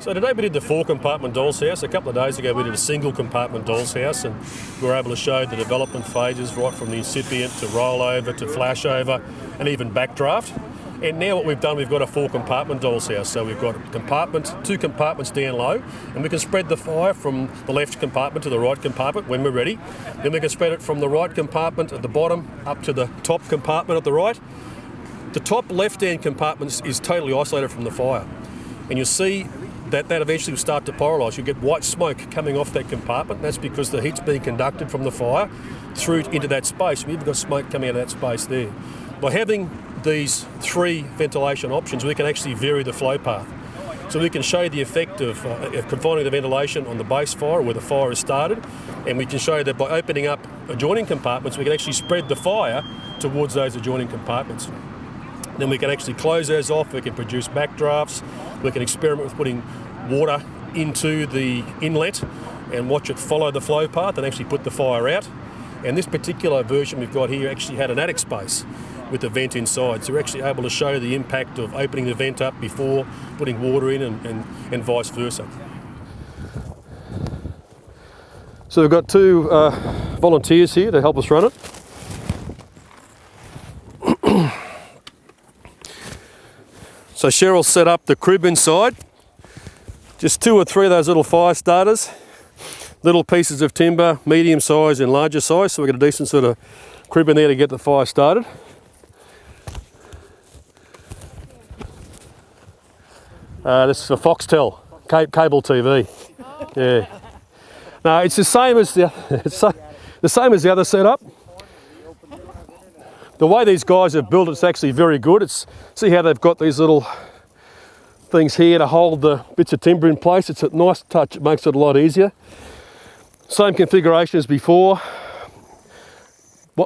So today we did the 4-compartment doll's house. A couple of days ago we did a single compartment doll's house, and we were able to show the development phases right from the incipient to rollover to flashover and even backdraft. And now what we've done, we've got a 4-compartment doll's house. So we've got two compartments down low, and we can spread the fire from the left compartment to the right compartment when we're ready. Then we can spread it from the right compartment at the bottom up to the top compartment at the right. The top left-hand compartment is totally isolated from the fire, and you'll see that eventually will start to pyrolise. You'll get white smoke coming off that compartment. That's because the heat's being conducted from the fire through into that space. We've got smoke coming out of that space there. By having these 3 ventilation options, we can actually vary the flow path. So we can show the effect of confining the ventilation on the base fire where the fire has started, and we can show that by opening up adjoining compartments, we can actually spread the fire towards those adjoining compartments. Then we can actually close those off, we can produce backdrafts, we can experiment with putting water into the inlet and watch it follow the flow path and actually put the fire out. And this particular version we've got here actually had an attic space with a vent inside, so we're actually able to show the impact of opening the vent up before putting water in and vice versa. So we've got 2 volunteers here to help us run it. So Cheryl set up the crib inside, just 2 or 3 of those little fire starters, little pieces of timber, medium size and larger size, so we've got a decent sort of crib in there to get the fire started. This is for Foxtel, cable TV. Yeah. No, it's the same as the other setup. The way these guys have built it's actually very good. See how they've got these little things here to hold the bits of timber in place. It's a nice touch, it makes it a lot easier. Same configuration as before.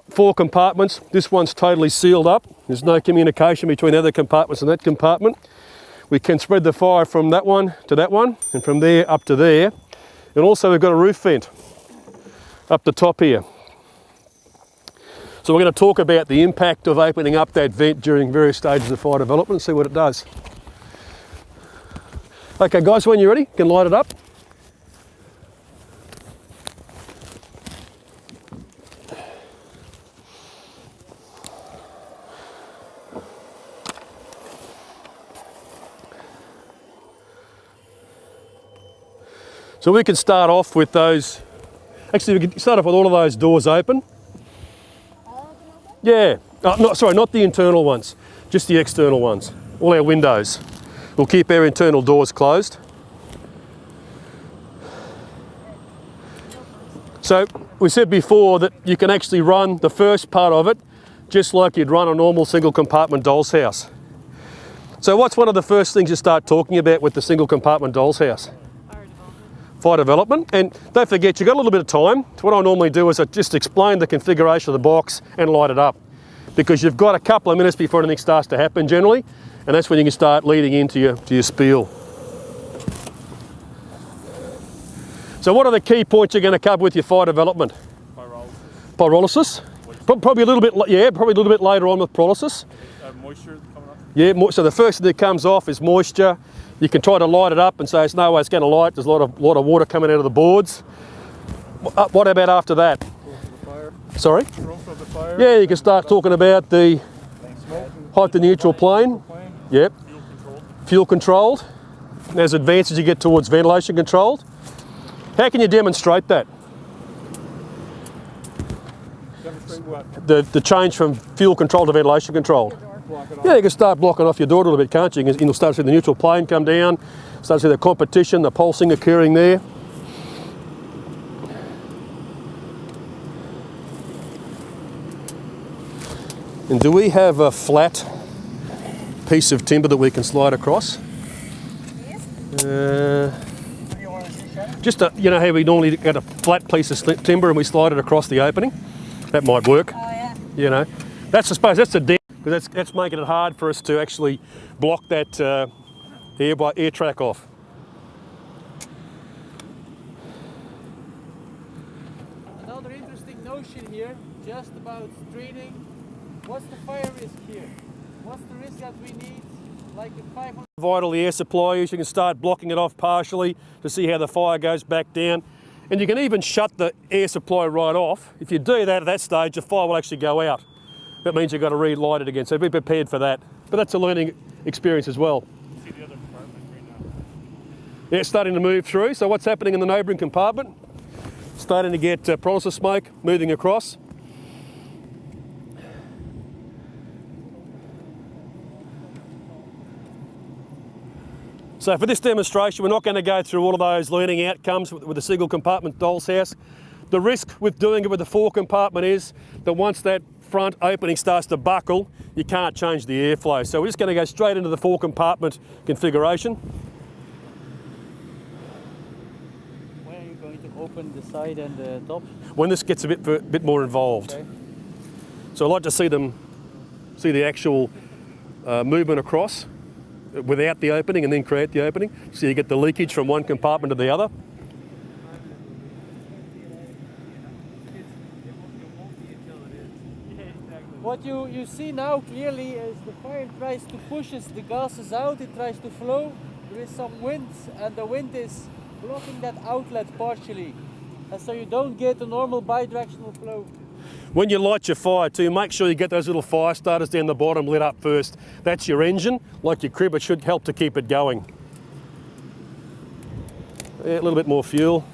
4 compartments. This one's totally sealed up. There's no communication between the other compartments and that compartment. We can spread the fire from that one to that one and from there up to there. And also we've got a roof vent up the top here. So we're going to talk about the impact of opening up that vent during various stages of fire development and see what it does. Okay guys, when you're ready, you can light it up. So we can start off with those, actually we can start off with all of those doors open. Yeah, not the internal ones, just the external ones, all our windows. We'll keep our internal doors closed. So we said before that you can actually run the first part of it just like you'd run a normal single compartment doll's house. So what's one of the first things you start talking about with the single compartment doll's house? Fire development. And don't forget, you've got a little bit of time. So what I normally do is I just explain the configuration of the box and light it up, because you've got a couple of minutes before anything starts to happen generally, and that's when you can start leading into your spiel. So what are the key points you're going to cover with your fire development? Pyrolysis. Probably a little bit, yeah, probably a little bit later on with pyrolysis. Moisture coming up? Yeah, so the first thing that comes off is moisture. You can try to light it up and say, it's no way it's going to light. There's a lot of water coming out of the boards. What about after that? Fire. Sorry? The fire. Yeah, you can start talking about the height to neutral plane. Yep. Fuel controlled. And as advanced as you get towards ventilation controlled. How can you demonstrate that? Demonstrate what? The change from fuel controlled to ventilation controlled. Yeah, you can start blocking off your door a little bit, can't you? You'll start to see the neutral plane come down, start to see the competition, the pulsing occurring there. And do we have a flat piece of timber that we can slide across? Yes. Just you know how we normally get a flat piece of timber and we slide it across the opening? That might work. Oh yeah. You know, I suppose that's the dam, because that's making it hard for us to actually block that air track off. Another interesting notion here, just about screening. What's the fire risk here? What's the risk that we need like a 500. Vital the air supply is, you can start blocking it off partially to see how the fire goes back down. And you can even shut the air supply right off. If you do that at that stage, the fire will actually go out. That means you've got to relight it again, so be prepared for that. But that's a learning experience as well. See the other compartment right now. Yeah, it's starting to move through. So what's happening in the neighbouring compartment? Starting to get pyrolysis smoke moving across. So for this demonstration, we're not going to go through all of those learning outcomes with a single compartment doll's house. The risk with doing it with a 4 compartment is that once that front opening starts to buckle, you can't change the airflow. So we're just going to go straight into the 4 compartment configuration. When are you going to open the side and the top? When this gets a bit more involved. Okay. So I'd like to see the actual movement across without the opening and then create the opening. So you get the leakage from one compartment to the other. What you see now clearly is the fire tries to push the gases out, it tries to flow. There is some wind and the wind is blocking that outlet partially. And so you don't get a normal bidirectional flow. When you light your fire too, make sure you get those little fire starters down the bottom lit up first. That's your engine. Like your crib, it should help to keep it going. Yeah, a little bit more fuel.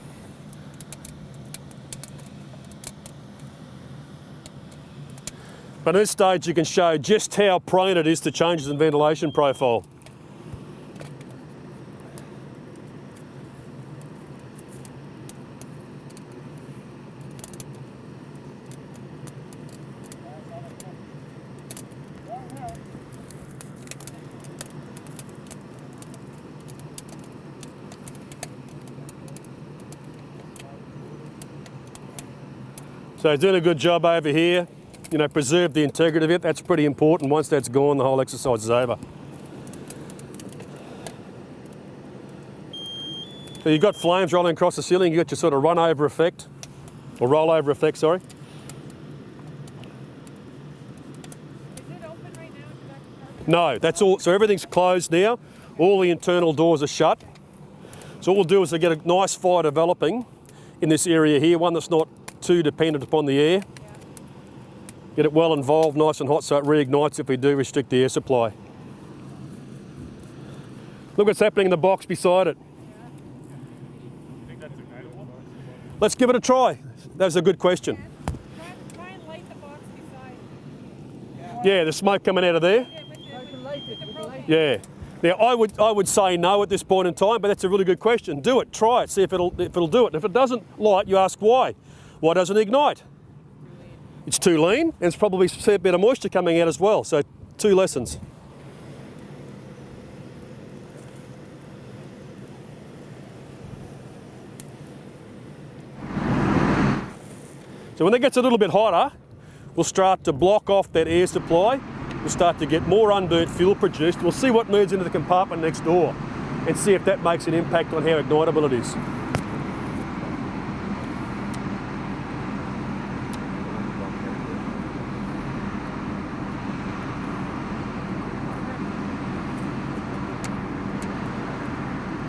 But at this stage you can show just how prone it is to changes in ventilation profile. So doing a good job over here. You know, preserve the integrity of it. That's pretty important. Once that's gone, the whole exercise is over. So you've got flames rolling across the ceiling. You've got your sort of run-over effect, or rollover effect, sorry. Is it open right now? No, that's all. So everything's closed now. All the internal doors are shut. So what we'll do is to get a nice fire developing in this area here, one that's not too dependent upon the air. Get it well involved, nice and hot, so it reignites if we do restrict the air supply. Look what's happening in the box beside it. You think that's ignitable? Let's give it a try. That was a good question. Try and light the box beside. Yeah, the smoke coming out of there. Yeah, with I can light it, we can light it. Yeah. Now I would say no at this point in time, but that's a really good question. Do it, try it, see if it'll do it. If it doesn't light, you ask why. Why doesn't it ignite? It's too lean, and it's probably a fair bit of moisture coming out as well. So 2 lessons. So when it gets a little bit hotter, we'll start to block off that air supply. We'll start to get more unburnt fuel produced. We'll see what moves into the compartment next door and see if that makes an impact on how ignitable it is.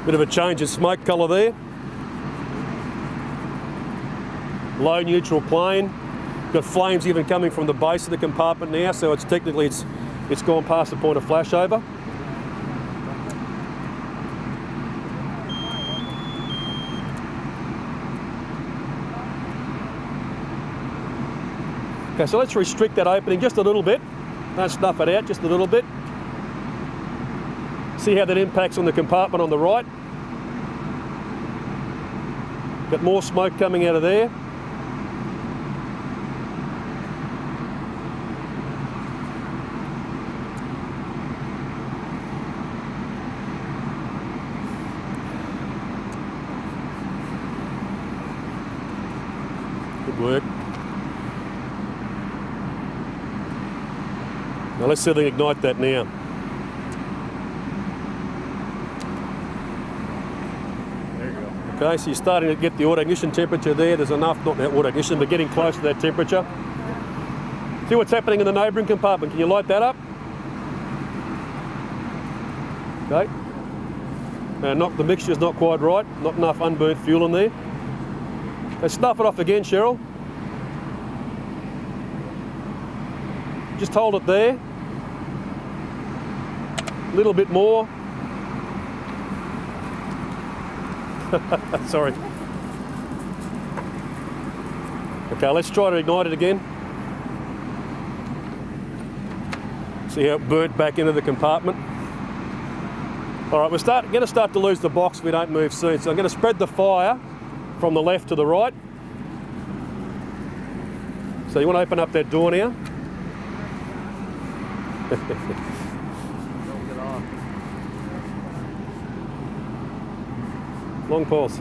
Bit of a change in smoke colour there. Low neutral plane. Got flames even coming from the base of the compartment now, so it's technically it's gone past the point of flashover. Okay, so let's restrict that opening just a little bit. Don't snuff it out, just a little bit. See how that impacts on the compartment on the right. Got more smoke coming out of there. Good work. Now let's see if we can ignite that now. Okay, so you're starting to get the auto ignition temperature there. There's enough, not that auto ignition, but getting close to that temperature. See what's happening in the neighbouring compartment. Can you light that up? Okay. The mixture's not quite right. Not enough unburnt fuel in there. Let's snuff it off again, Cheryl. Just hold it there. A little bit more. Sorry. Okay, let's try to ignite it again. See how it burnt back into the compartment. All right, we're going to start to lose the box if we don't move soon. So I'm going to spread the fire from the left to the right. So you want to open up that door now? Long pause.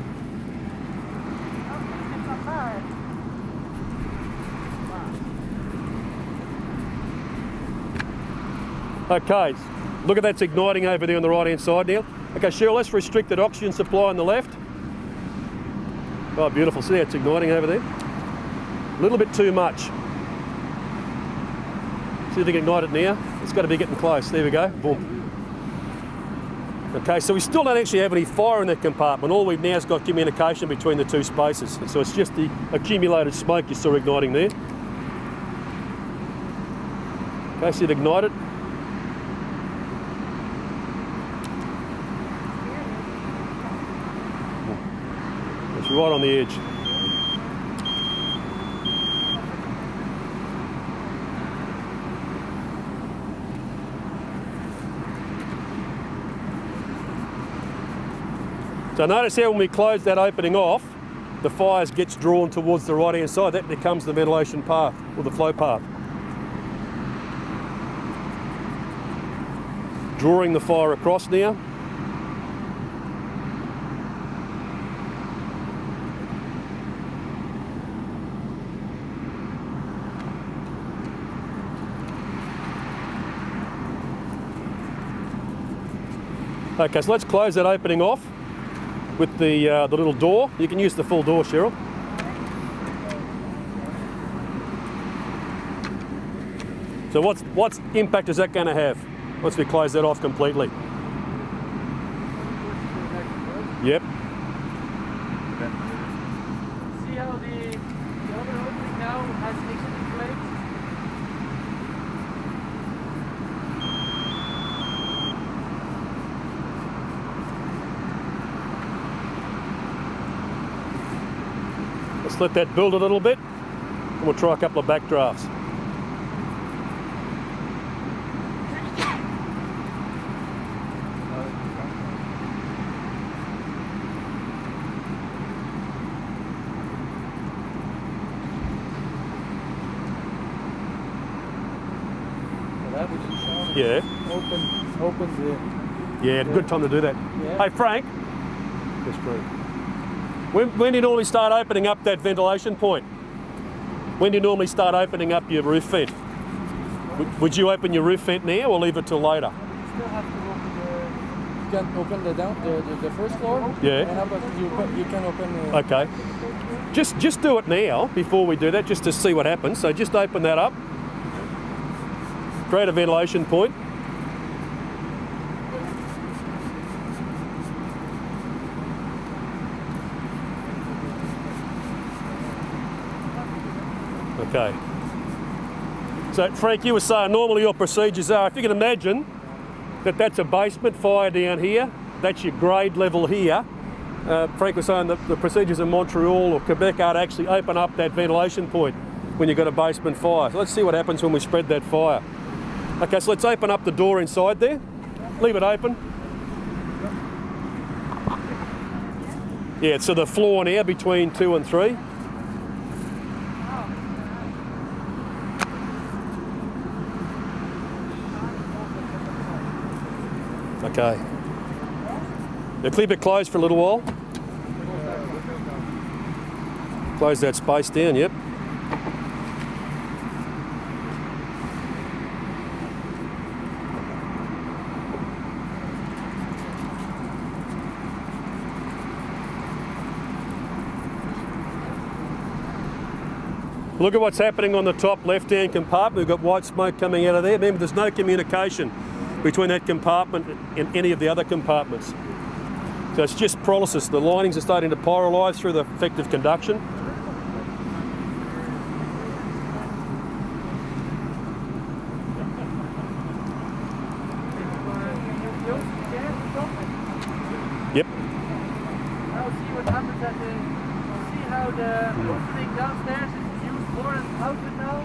Okay, look at that's igniting over there on the right hand side now. Okay, Cheryl, let's restrict that oxygen supply on the left. Oh, beautiful. See how it's igniting over there? A little bit too much. See if we can ignite it now. It's got to be getting close. There we go. Boom. Okay, so we still don't actually have any fire in that compartment. All we've now is got communication between the two spaces. So it's just the accumulated smoke you saw igniting there. Okay, so you'd ignite it. It's right on the edge. So notice how when we close that opening off, the fire gets drawn towards the right hand side. That becomes the ventilation path, or the flow path. Drawing the fire across now. Okay, so let's close that opening off with the little door. You can use the full door, Cheryl. So what impact is that going to have once we close that off completely? Yep. See how the other opening now has extra flames? Let's let that build a little bit, and we'll try a couple of back drafts. Yeah. Open the... Yeah, good time to do that. Yeah. Hey, Frank. Yes, Frank. When do you normally start opening up that ventilation point? When do you normally start opening up your roof vent? Would you open your roof vent now or leave it till later? You still have to open the... You can open the first floor. Yeah. And you can open... Okay. Just do it now before we do that, just to see what happens. So just open that up. Create a ventilation point. Okay. So Frank, you were saying normally your procedures are, if you can imagine that that's a basement fire down here, that's your grade level here. Frank was saying that the procedures in Montreal or Quebec are to actually open up that ventilation point when you've got a basement fire. So let's see what happens when we spread that fire. Okay, so let's open up the door inside there. Leave it open. Yeah, so the floor now between 2 and 3. Okay. Now keep it closed for a little while. Close that space down, yep. Look at what's happening on the top left-hand compartment. We've got white smoke coming out of there. Remember, there's no communication between that compartment and any of the other compartments. So it's just pyrolysis. The linings are starting to pyrolyse through the effective conduction. Yep. Now see what happens at the, see how the opening downstairs is used more as an outlet now?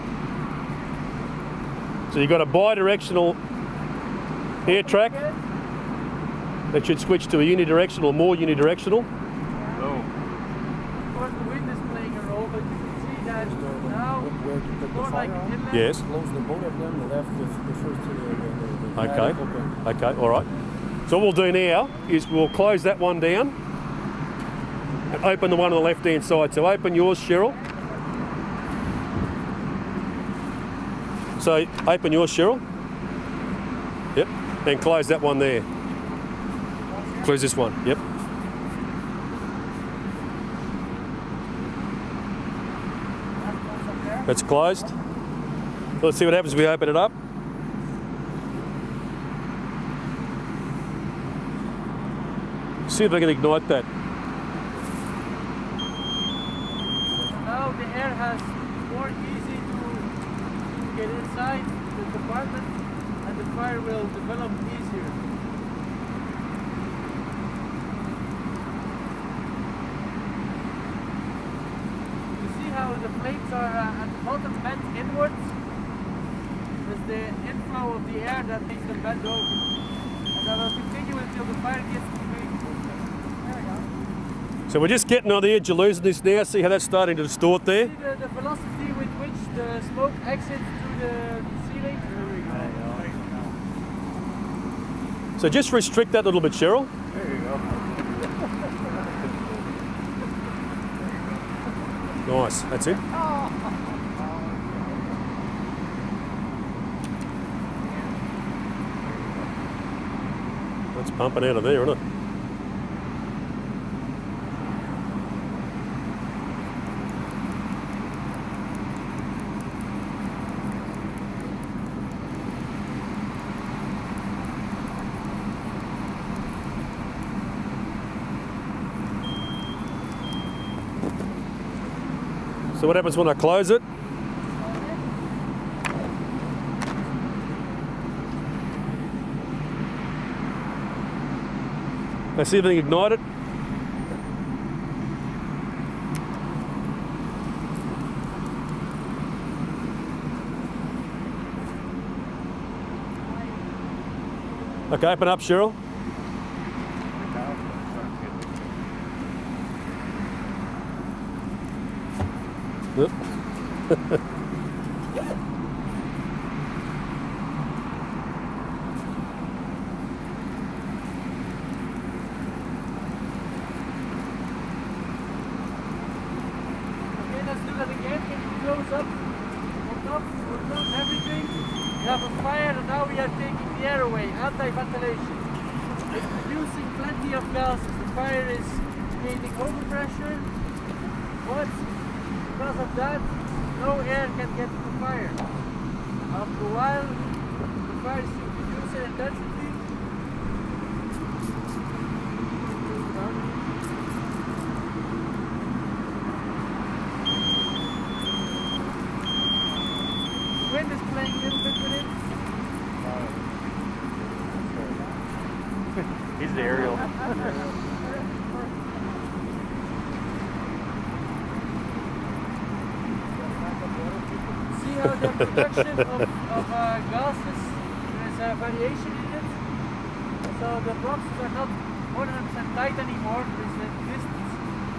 So you've got a bi-directional air track that should switch to a unidirectional or more unidirectional. Of course the wind is playing a role, but you can see that now it's more like an inlet. Yes. Close the both of them, left the first the Okay. attic open. Okay, all right. So what we'll do now is we'll close that one down and open the one on the left-hand side. So open yours, Cheryl. So open yours, Cheryl. Yep. And close that one there. Close this one. Yep. That's closed. Let's see what happens if we open it up. See if I can ignite that. Now the air has more easy to get inside the compartment and the fire will develop easier. You see how the flames are at the bottom bent inwards? It's the inflow of the air that makes them bend over. And that will continue until the fire gets too big. There we go. So we're just getting on the edge of losing this now. See how that's starting to distort there? See the velocity with which the smoke exits through the ceiling? There we go. So just restrict that a little bit, Cheryl. There you go. Nice, that's it. That's pumping out of there, isn't it? So what happens when I close it? I see everything ignited. Okay, open up, Cheryl. Yep. Okay, let's do that again. Can you close up? We'll close everything. We have a fire and now we are taking the air away, anti-ventilation. It's producing plenty of gases. The fire is creating overpressure, but because of that, no air can get to the fire. After a while, the fire is reducing intensity. Wind is playing a little bit with it. He's the aerial. See how the production of gases, there is a variation in it. So the boxes are not 100% tight anymore, there is a distance.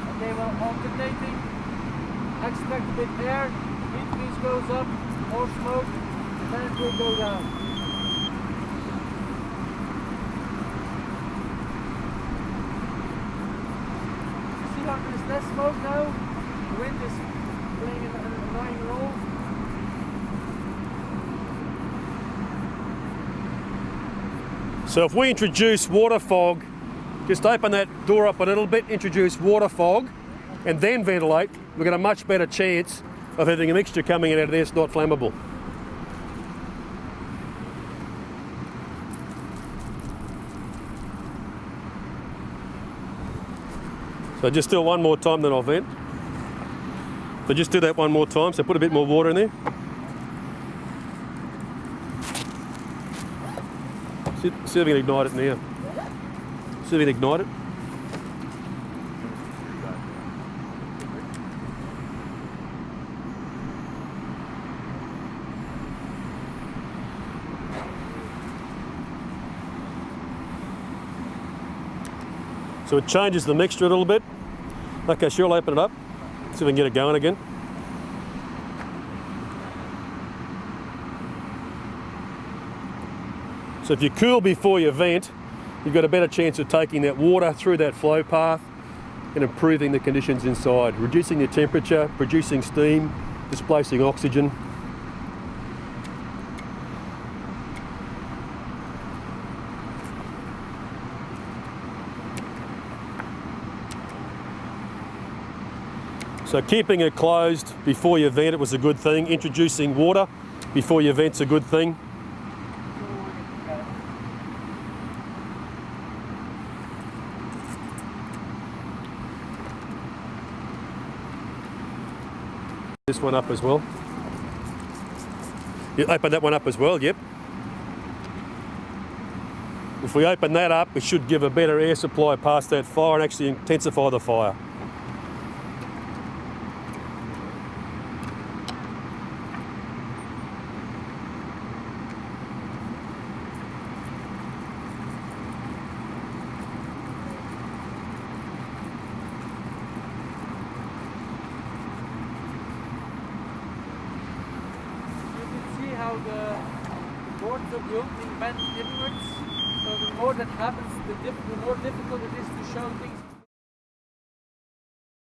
And they will alternating, extract a bit air, increase goes up, more smoke, and then it will go down. See how there is less smoke now? The wind is playing an annoying role. So if we introduce water fog, just open that door up a little bit, introduce water fog, and then ventilate, we've got a much better chance of having a mixture coming out of there that's not flammable. So just do it one more time, then I'll vent. So just do that one more time. So put a bit more water in there. See if we can ignite it now. See if we can ignite it. So it changes the mixture a little bit. Okay, sure, I'll open it up. See if we can get it going again. So if you cool before you vent, you've got a better chance of taking that water through that flow path and improving the conditions inside, reducing the temperature, producing steam, displacing oxygen. So keeping it closed before you vent it was a good thing. Introducing water before you vent's a good thing. This one up as well. You open that one up as well, yep. If we open that up, it should give a better air supply past that fire and actually intensify the fire. How the boards of the opening bend inwards. So the more that happens, the more difficult it is to show things